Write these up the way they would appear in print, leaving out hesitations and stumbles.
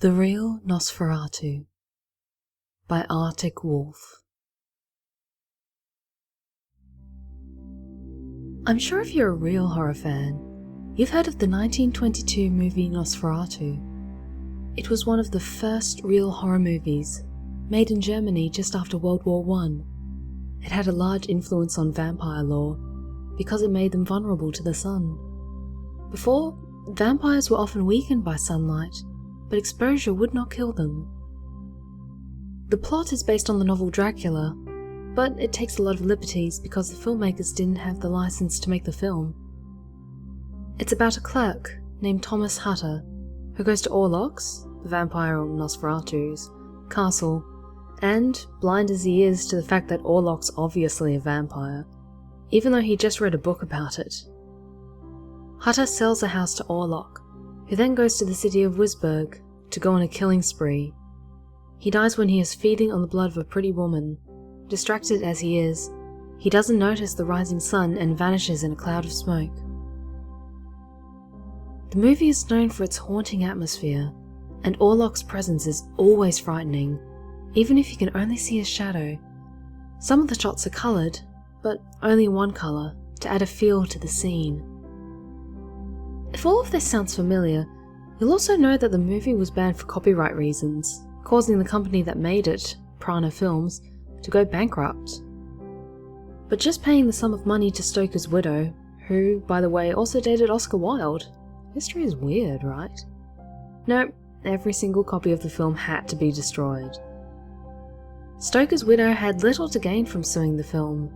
The Real Nosferatu by ArcticWolf. I'm sure if you're a real horror fan, you've heard of the 1922 movie Nosferatu. It was one of the first real horror movies, made in Germany just after World War I. It had a large influence on vampire lore, because it made them vulnerable to the sun. Before, vampires were often weakened by sunlight, but exposure would not kill them. The plot is based on the novel Dracula, but it takes a lot of liberties because the filmmakers didn't have the license to make the film. It's about a clerk named Thomas Hutter, who goes to Orlok's, the vampire or Nosferatu's, castle, and, blind as he is to the fact that Orlok's obviously a vampire, even though he just read a book about it. Hutter sells a house to Orlok, who then goes to the city of Wisburg to go on a killing spree. He dies when he is feeding on the blood of a pretty woman. Distracted as he is, he doesn't notice the rising sun and vanishes in a cloud of smoke. The movie is known for its haunting atmosphere, and Orlok's presence is always frightening, even if you can only see his shadow. Some of the shots are coloured, but only one colour, to add a feel to the scene. If all of this sounds familiar, you'll also know that the movie was banned for copyright reasons, causing the company that made it, Prana Films, to go bankrupt. But just paying the sum of money to Stoker's widow, who, by the way, also dated Oscar Wilde. History is weird, right? No, every single copy of the film had to be destroyed. Stoker's widow had little to gain from suing the film.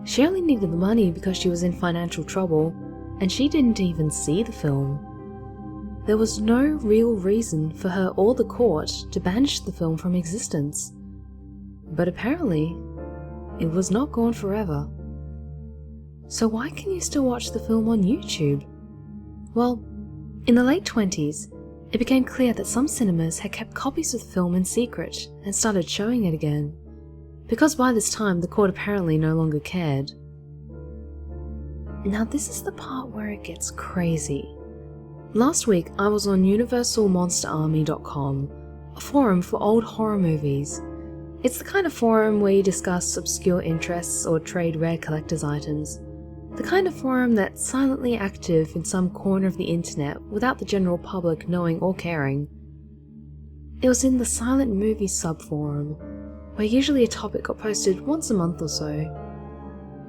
She only needed the money because she was in financial trouble, and she didn't even see the film. There was no real reason for her or the court to banish the film from existence. But apparently, it was not gone forever. So why can you still watch the film on YouTube? Well, in the late 20s, it became clear that some cinemas had kept copies of the film in secret and started showing it again, because by this time the court apparently no longer cared. Now this is the part where it gets crazy. Last week I was on universalmonsterarmy.com, a forum for old horror movies. It's the kind of forum where you discuss obscure interests or trade rare collector's items. The kind of forum that's silently active in some corner of the internet without the general public knowing or caring. It was in the silent movie subforum, where usually a topic got posted once a month or so.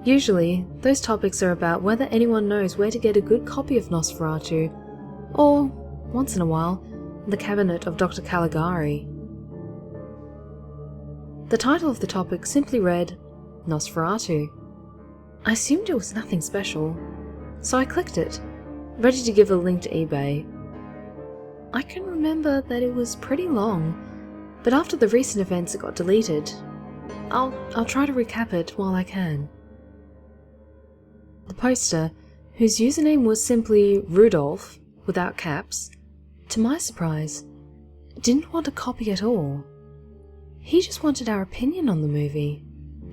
Usually, those topics are about whether anyone knows where to get a good copy of Nosferatu, or, once in a while, the cabinet of Dr. Caligari. The title of the topic simply read, Nosferatu. I assumed it was nothing special, so I clicked it, ready to give a link to eBay. I can remember that it was pretty long, but after the recent events it got deleted. I'll try to recap it while I can. The poster, whose username was simply Rudolph, without caps, to my surprise, didn't want a copy at all. He just wanted our opinion on the movie,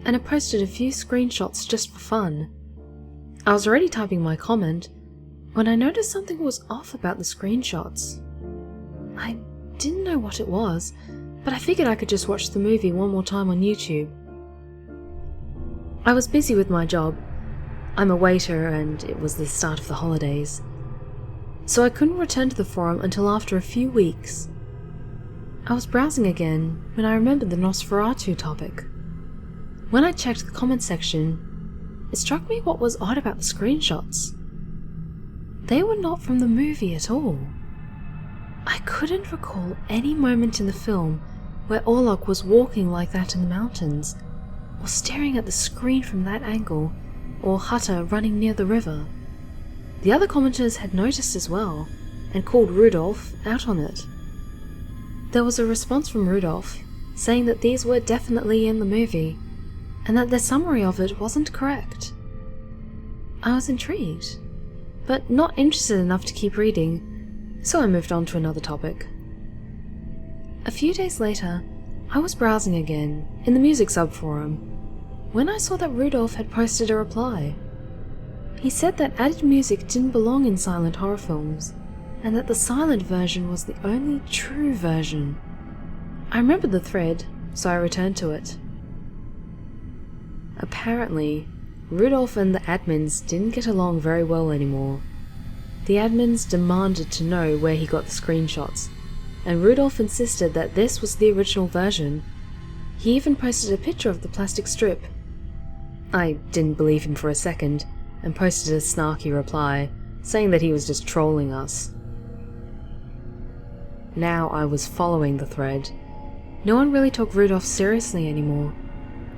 and I posted a few screenshots just for fun. I was already typing my comment when I noticed something was off about the screenshots. I didn't know what it was, but I figured I could just watch the movie one more time on YouTube. I was busy with my job. I'm a waiter and it was the start of the holidays, so I couldn't return to the forum until after a few weeks. I was browsing again when I remembered the Nosferatu topic. When I checked the comment section, it struck me what was odd about the screenshots. They were not from the movie at all. I couldn't recall any moment in the film where Orlok was walking like that in the mountains, or staring at the screen from that angle, or Hutter running near the river. The other commenters had noticed as well, and called Rudolph out on it. There was a response from Rudolph, saying that these were definitely in the movie, and that their summary of it wasn't correct. I was intrigued, but not interested enough to keep reading, so I moved on to another topic. A few days later, I was browsing again, in the music subforum, when I saw that Rudolph had posted a reply. He said that added music didn't belong in silent horror films, and that the silent version was the only true version. I remembered the thread, so I returned to it. Apparently, Rudolph and the admins didn't get along very well anymore. The admins demanded to know where he got the screenshots, and Rudolph insisted that this was the original version. He even posted a picture of the plastic strip. I didn't believe him for a second, and posted a snarky reply, saying that he was just trolling us. Now I was following the thread. No one really took Rudolph seriously anymore,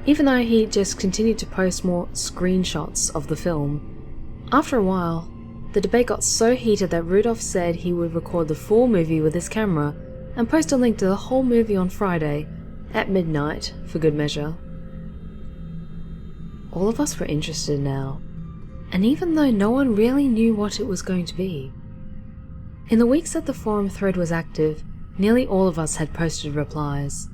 even though he just continued to post more screenshots of the film. After a while, the debate got so heated that Rudolph said he would record the full movie with his camera and post a link to the whole movie on Friday, at midnight, for good measure. All of us were interested now, and even though no one really knew what it was going to be. In the weeks that the forum thread was active, nearly all of us had posted replies.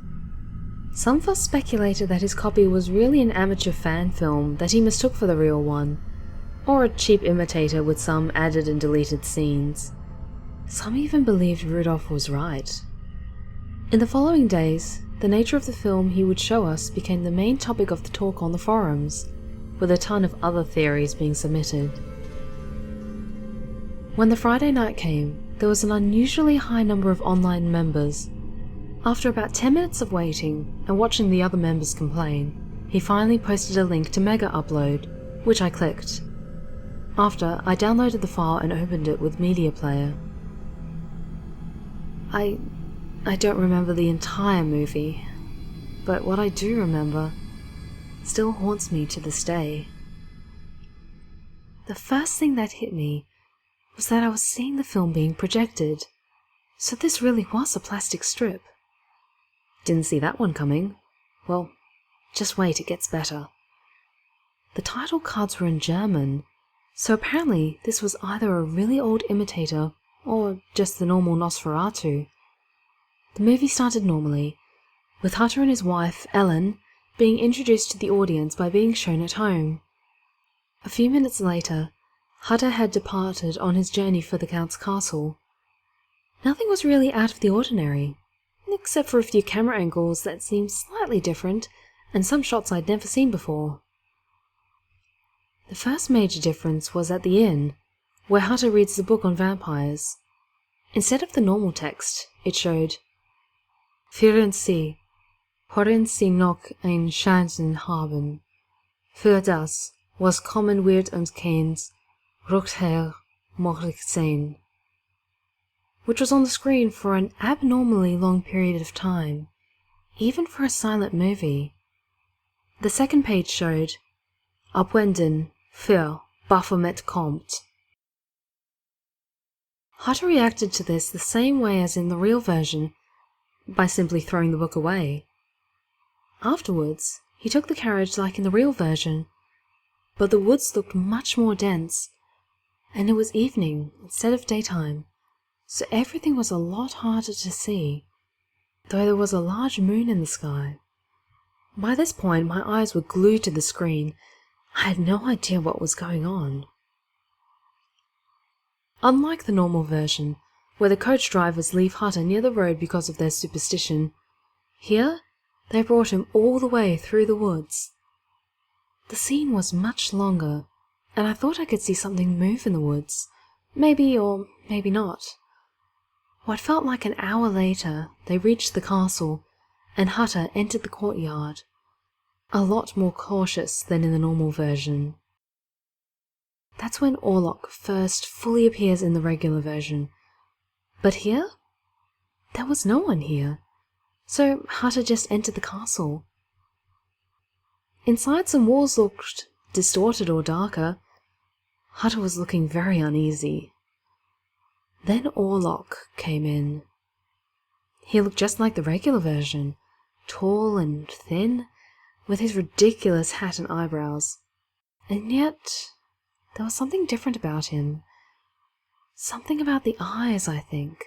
Some of us speculated that his copy was really an amateur fan film that he mistook for the real one, or a cheap imitator with some added and deleted scenes. Some even believed Rudolph was right. In the following days, the nature of the film he would show us became the main topic of the talk on the forums, with a ton of other theories being submitted. When the Friday night came, there was an unusually high number of online members. After about 10 minutes of waiting and watching the other members complain, he finally posted a link to Mega Upload, which I clicked. After, I downloaded the file and opened it with Media Player. I don't remember the entire movie, but what I do remember still haunts me to this day. The first thing that hit me was that I was seeing the film being projected, so this really was a plastic strip. Didn't see that one coming. Well, just wait, it gets better. The title cards were in German, so apparently this was either a really old imitator or just the normal Nosferatu. The movie started normally, with Hutter and his wife, Ellen, being introduced to the audience by being shown at home. A few minutes later, Hutter had departed on his journey for the Count's castle. Nothing was really out of the ordinary, except for a few camera angles that seemed slightly different and some shots I'd never seen before. The first major difference was at the inn, where Hutter reads the book on vampires. Instead of the normal text, it showed, "Führen Sie, hören Sie noch ein Chancen haben, für das, was kommen wird und keins, Rückkehr möglich sein," which was on the screen for an abnormally long period of time, even for a silent movie. The second page showed, "Abwenden für Baphomet kommt." Hutter reacted to this the same way as in the real version, by simply throwing the book away. Afterwards, he took the carriage like in the real version, but the woods looked much more dense, and it was evening instead of daytime, so everything was a lot harder to see, though there was a large moon in the sky. By this point, my eyes were glued to the screen. I had no idea what was going on. Unlike the normal version, where the coach drivers leave Hutter near the road because of their superstition, here they brought him all the way through the woods. The scene was much longer, and I thought I could see something move in the woods, maybe or maybe not. What felt like an hour later, they reached the castle, and Hutter entered the courtyard, a lot more cautious than in the normal version. That's when Orlok first fully appears in the regular version. But here? There was no one here, so Hutter just entered the castle. Inside, some walls looked distorted or darker. Hutter was looking very uneasy. Then Orlok came in. He looked just like the regular version, tall and thin, with his ridiculous hat and eyebrows. And yet, there was something different about him. Something about the eyes, I think.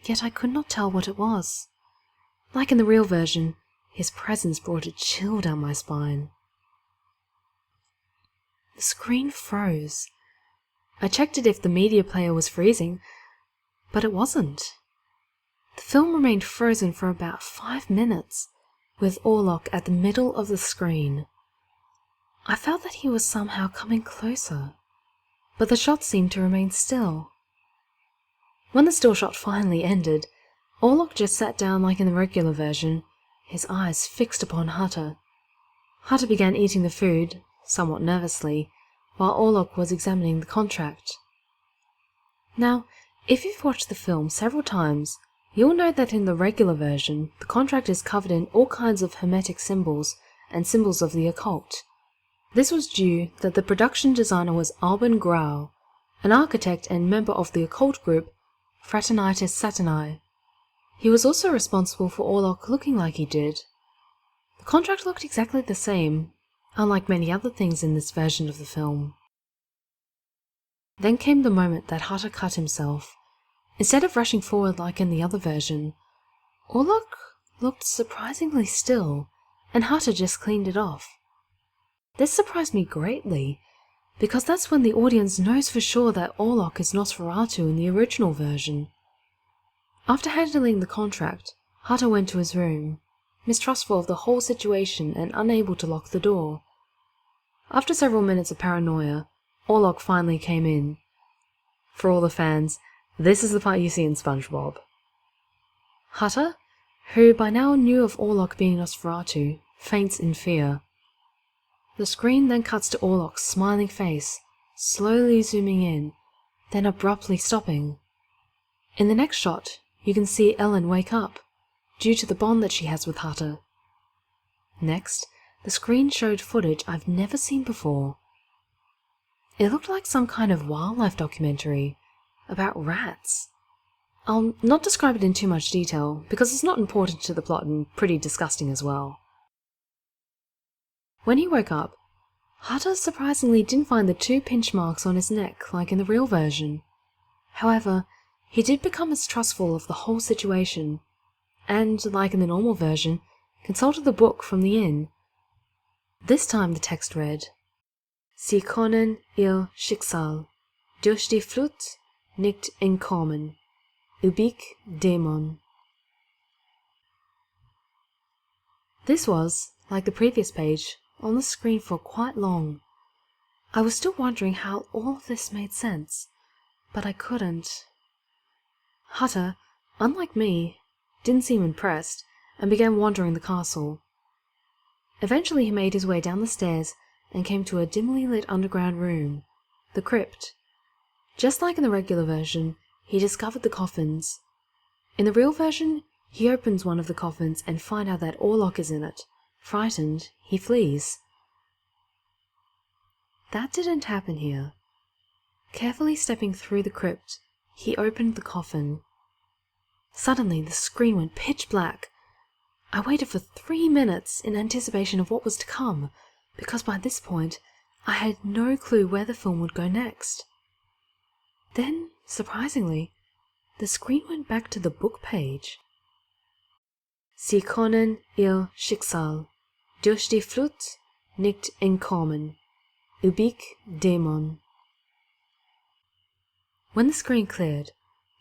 Yet I could not tell what it was. Like in the real version, his presence brought a chill down my spine. The screen froze. I checked it if the media player was freezing, But it wasn't. The film remained frozen for about 5 minutes, with Orlok at the middle of the screen. I felt that he was somehow coming closer, but the shot seemed to remain still. When the still shot finally ended, Orlok just sat down like in the regular version, his eyes fixed upon Hutter. Hutter began eating the food, somewhat nervously, while Orlok was examining the contract. Now, if you've watched the film several times, you'll know that in the regular version, the contract is covered in all kinds of hermetic symbols and symbols of the occult. This was due that the production designer was Alban Grau, an architect and member of the occult group Fraternitas Satanae. He was also responsible for Orlok looking like he did. The contract looked exactly the same, unlike many other things in this version of the film. Then came the moment that Hutter cut himself. Instead of rushing forward like in the other version, Orlok looked surprisingly still, and Hutter just cleaned it off. This surprised me greatly, because that's when the audience knows for sure that Orlok is Nosferatu in the original version. After handling the contract, Hutter went to his room, mistrustful of the whole situation and unable to lock the door. After several minutes of paranoia, Orlok finally came in. For all the fans, this is the part you see in SpongeBob. Hutter, who by now knew of Orlok being Nosferatu, faints in fear. The screen then cuts to Orlok's smiling face, slowly zooming in, then abruptly stopping. In the next shot, you can see Ellen wake up, due to the bond that she has with Hutter. Next, the screen showed footage I've never seen before. It looked like some kind of wildlife documentary about rats. I'll not describe it in too much detail, because it's not important to the plot and pretty disgusting as well. When he woke up, Hutter surprisingly didn't find the 2 pinch marks on his neck like in the real version. However, he did become mistrustful of the whole situation, and, like in the normal version, consulted the book from the inn. This time the text read, Sie können ihr Schicksal durch die Flut nicht entkommen, ubik Dämon. This was, like the previous page, on the screen for quite long. I was still wondering how all of this made sense, but I couldn't. Hutter, unlike me, didn't seem impressed, and began wandering the castle. Eventually he made his way down the stairs and came to a dimly lit underground room, the crypt. Just like in the regular version, he discovered the coffins. In the real version, he opens one of the coffins and finds out that Orlok is in it. Frightened, he flees. That didn't happen here. Carefully stepping through the crypt, he opened the coffin. Suddenly, the screen went pitch black. I waited for 3 minutes in anticipation of what was to come, because by this point, I had no clue where the film would go next. Then, surprisingly, the screen went back to the book page. Sie können ihr Schicksal durch die Flut nicht entkommen, ubik Dämon. When the screen cleared,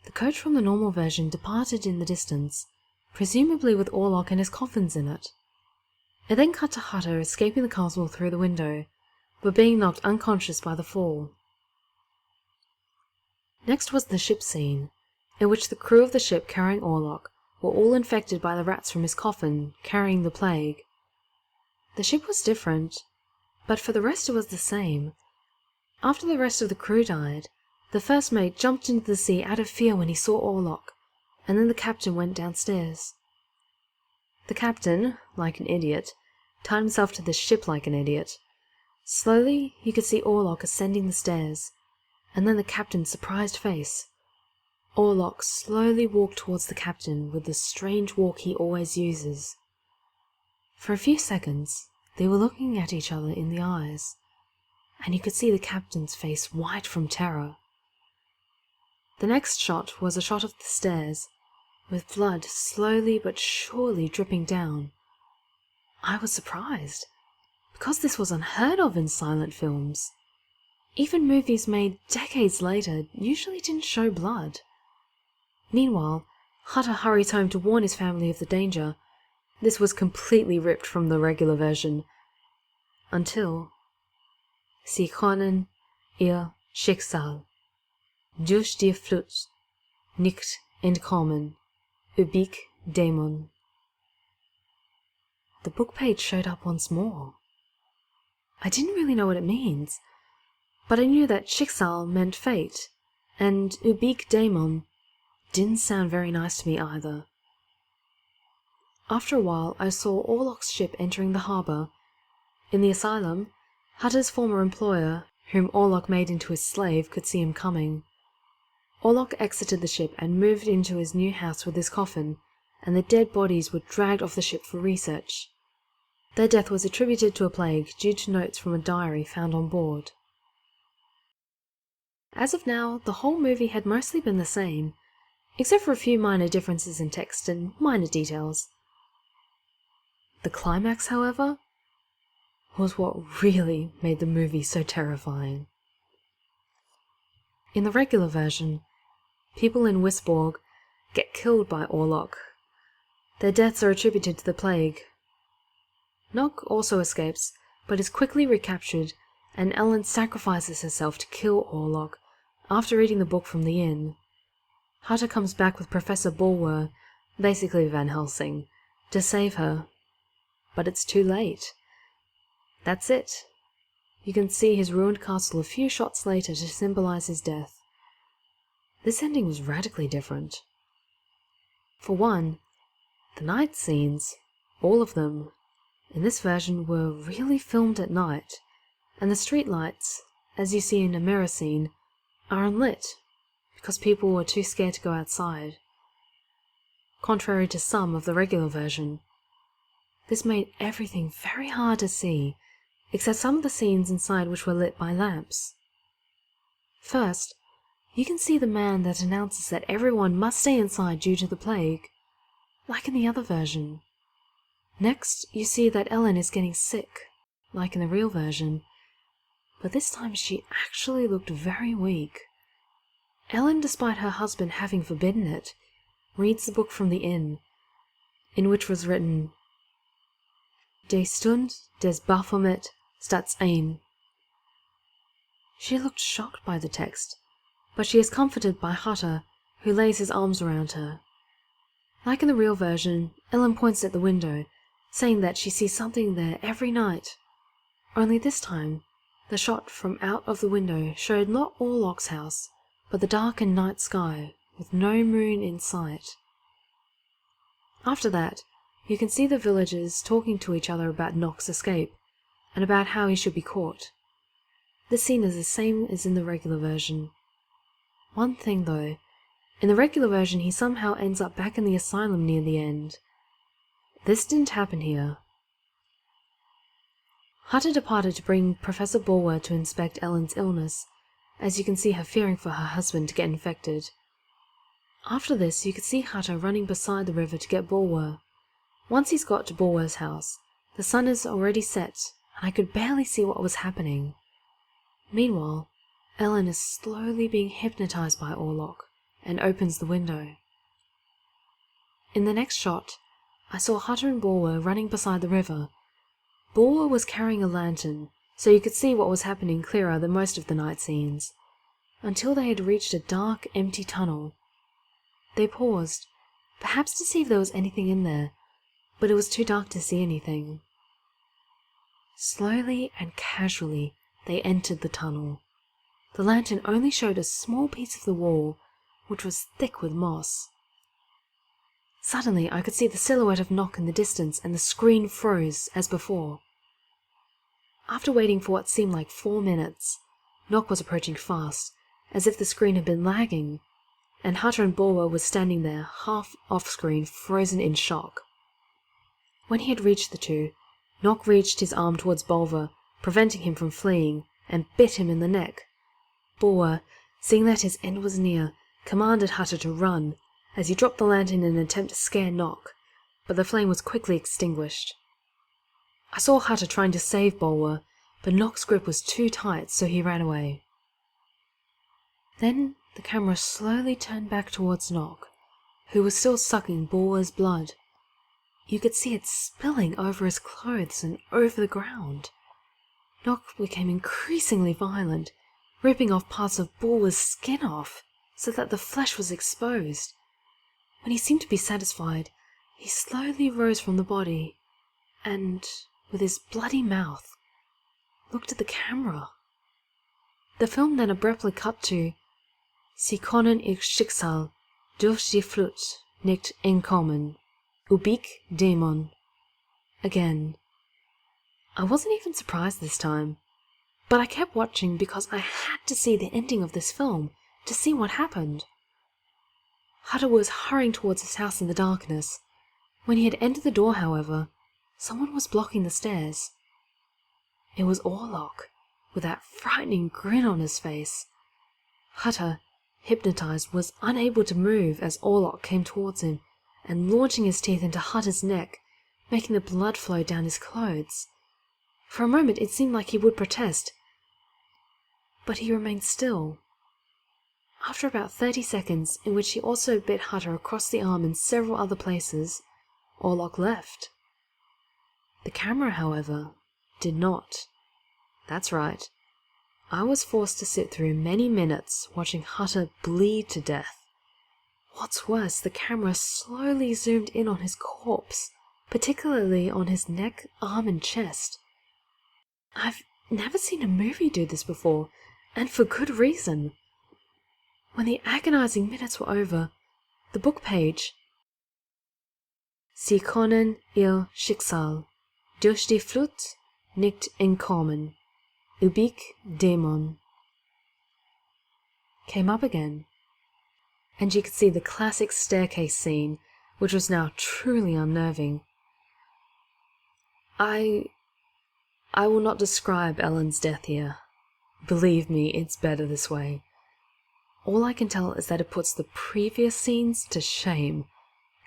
the coach from the normal version departed in the distance, presumably with Orlok and his coffins in it. It then cut to Hutter escaping the castle through the window, but being knocked unconscious by the fall. Next was the ship scene, in which the crew of the ship carrying Orlok were all infected by the rats from his coffin, carrying the plague. The ship was different, but for the rest it was the same. After the rest of the crew died, the first mate jumped into the sea out of fear when he saw Orlok, and then the captain went downstairs. The captain, like an idiot, tied himself to the ship like an idiot. Slowly, you could see Orlok ascending the stairs, and then the captain's surprised face. Orlok slowly walked towards the captain with the strange walk he always uses. For a few seconds, they were looking at each other in the eyes, and you could see the captain's face white from terror. The next shot was a shot of the stairs, with blood slowly but surely dripping down. I was surprised, because this was unheard of in silent films. Even movies made decades later usually didn't show blood. Meanwhile, Hutter hurries home to warn his family of the danger. This was completely ripped from the regular version. Until Sie können ihr Schicksal durch die Flut nicht entkommen, übig Dämon. The book page showed up once more. I didn't really know what it means, but I knew that Schicksal meant fate, and übig Dämon didn't sound very nice to me either. After a while, I saw Orlok's ship entering the harbour. In the asylum, Hutter's former employer, whom Orlok made into his slave, could see him coming. Orlok exited the ship and moved into his new house with his coffin, and the dead bodies were dragged off the ship for research. Their death was attributed to a plague due to notes from a diary found on board. As of now, the whole movie had mostly been the same, except for a few minor differences in text and minor details. The climax, however, was what really made the movie so terrifying. In the regular version, people in Wisborg get killed by Orlok. Their deaths are attributed to the plague. Nock also escapes, but is quickly recaptured, and Ellen sacrifices herself to kill Orlok after reading the book from the inn. Hutter comes back with Professor Bulwer, basically Van Helsing, to save her. But it's too late. That's it. You can see his ruined castle a few shots later to symbolize his death. This ending was radically different. For one, the night scenes, all of them, in this version were really filmed at night, and the streetlights, as you see in a mirror scene, are unlit because people were too scared to go outside. Contrary to some of the regular version, this made everything very hard to see, except some of the scenes inside which were lit by lamps. First, you can see the man that announces that everyone must stay inside due to the plague, like in the other version. Next, you see that Ellen is getting sick, like in the real version, but this time she actually looked very weak. Ellen, despite her husband having forbidden it, reads the book from the inn, in which was written, Die Stund des Baphomet stats ein. She looked shocked by the text, but she is comforted by Hutter, who lays his arms around her. Like in the real version, Ellen points at the window, saying that she sees something there every night. Only this time, the shot from out of the window showed not Orlok's house, but the darkened night sky, with no moon in sight. After that, you can see the villagers talking to each other about Nock's escape, and about how he should be caught. This scene is the same as in the regular version. One thing though, in the regular version he somehow ends up back in the asylum near the end. This didn't happen here. Hutter departed to bring Professor Bulwer to inspect Ellen's illness, as you can see her fearing for her husband to get infected. After this, you could see Hutter running beside the river to get Bulwer. Once he's got to Bulwer's house, the sun is already set, and I could barely see what was happening. Meanwhile, Ellen is slowly being hypnotized by Orlok, and opens the window. In the next shot, I saw Hutter and Bulwer running beside the river. Bulwer was carrying a lantern, so you could see what was happening clearer than most of the night scenes, until they had reached a dark, empty tunnel. They paused, perhaps to see if there was anything in there, but it was too dark to see anything. Slowly and casually, they entered the tunnel. The lantern only showed a small piece of the wall, which was thick with moss. Suddenly, I could see the silhouette of Nock in the distance, and the screen froze, as before. After waiting for what seemed like 4 minutes, Nock was approaching fast, as if the screen had been lagging, and Hutter and Bulwer were standing there, half off-screen, frozen in shock. When he had reached the two, Nock reached his arm towards Bulwer, preventing him from fleeing, and bit him in the neck. Bulwer, seeing that his end was near, commanded Hutter to run, as he dropped the lantern in an attempt to scare Nock, but the flame was quickly extinguished. I saw Hutter trying to save Bulwer, but Nock's grip was too tight, so he ran away. Then the camera slowly turned back towards Nock, who was still sucking Borwa's blood. You could see it spilling over his clothes and over the ground. Nock became increasingly violent, ripping off parts of Borwa's skin off, so that the flesh was exposed. When he seemed to be satisfied, he slowly rose from the body, and, with his bloody mouth, looked at the camera. The film then abruptly cut to Sie können ihr Schicksal durch die Flut nicht entkommen. Ubik Dämon. Again. I wasn't even surprised this time, but I kept watching because I had to see the ending of this film, to see what happened. Hutter was hurrying towards his house in the darkness. When he had entered the door, however, someone was blocking the stairs. It was Orlok, with that frightening grin on his face. Hutter, hypnotized, was unable to move as Orlok came towards him and launching his teeth into Hutter's neck, making the blood flow down his clothes. For a moment it seemed like he would protest, but he remained still. After about 30 seconds, in which he also bit Hutter across the arm and several other places, Orlok left. The camera, however, did not. That's right. I was forced to sit through many minutes watching Hutter bleed to death. What's worse, the camera slowly zoomed in on his corpse, particularly on his neck, arm, and chest. I've never seen a movie do this before, and for good reason. When the agonizing minutes were over, the book page, Sie können ihr Schicksal durch die Flut nicht entkommen. Ubik Dämon, came up again, and you could see the classic staircase scene, which was now truly unnerving. I will not describe Ellen's death here. Believe me, it's better this way. All I can tell is that it puts the previous scenes to shame,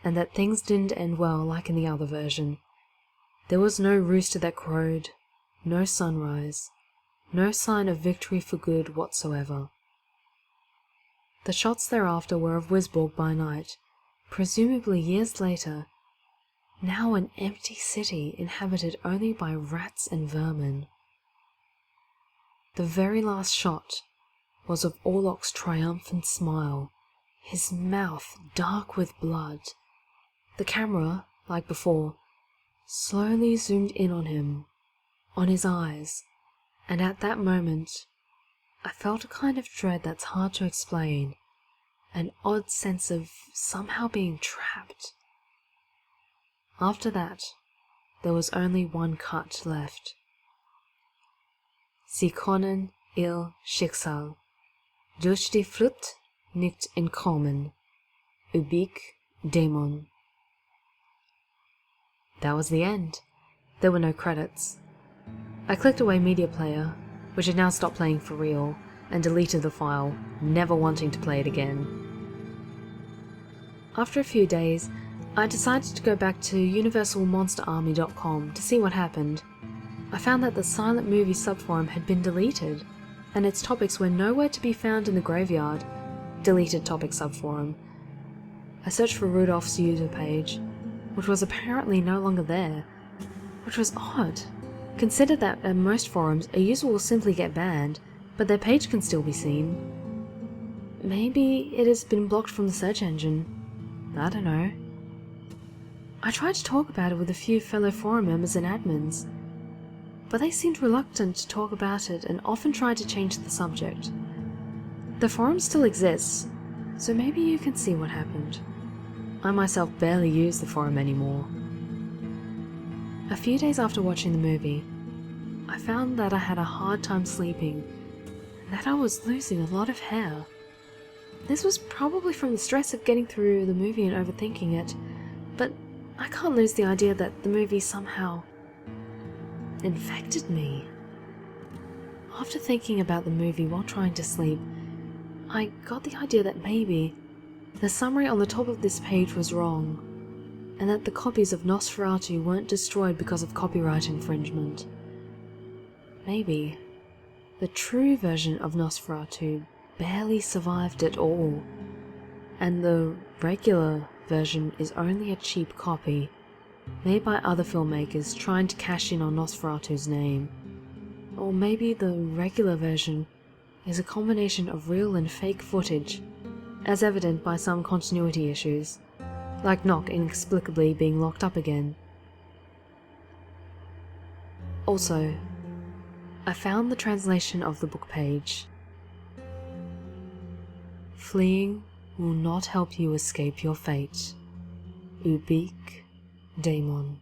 and that things didn't end well like in the other version. There was no rooster that crowed, no sunrise, no sign of victory for good whatsoever. The shots thereafter were of Wisborg by night, presumably years later, now an empty city inhabited only by rats and vermin. The very last shot was of Orlok's triumphant smile, his mouth dark with blood. The camera, like before, slowly zoomed in on him, on his eyes, and at that moment I felt a kind of dread that's hard to explain, an odd sense of somehow being trapped. After that, there was only one cut left. Sie können ihr Schicksal durch die Flut nicht entkommen. Ubik Dämon. That was the end. There were no credits. I clicked away Media Player, which had now stopped playing for real, and deleted the file, never wanting to play it again. After a few days, I decided to go back to universalmonsterarmy.com to see what happened. I found that the silent movie subforum had been deleted, and its topics were nowhere to be found in the graveyard. Deleted topic subforum. I searched for Rudolph's user page, which was apparently no longer there, which was odd. Consider that at most forums a user will simply get banned, but their page can still be seen. Maybe it has been blocked from the search engine. I don't know. I tried to talk about it with a few fellow forum members and admins, but they seemed reluctant to talk about it and often tried to change the subject. The forum still exists, so maybe you can see what happened. I myself barely use the forum anymore. A few days after watching the movie, I found that I had a hard time sleeping, and that I was losing a lot of hair. This was probably from the stress of getting through the movie and overthinking it, but I can't lose the idea that the movie somehow infected me. After thinking about the movie while trying to sleep, I got the idea that maybe the summary on the top of this page was wrong, and that the copies of Nosferatu weren't destroyed because of copyright infringement. Maybe the true version of Nosferatu barely survived at all, and the regular version is only a cheap copy, made by other filmmakers trying to cash in on Nosferatu's name. Or maybe the regular version is a combination of real and fake footage, as evident by some continuity issues, like Nock inexplicably being locked up again. Also, I found the translation of the book page. Fleeing will not help you escape your fate. Ubik Daemon.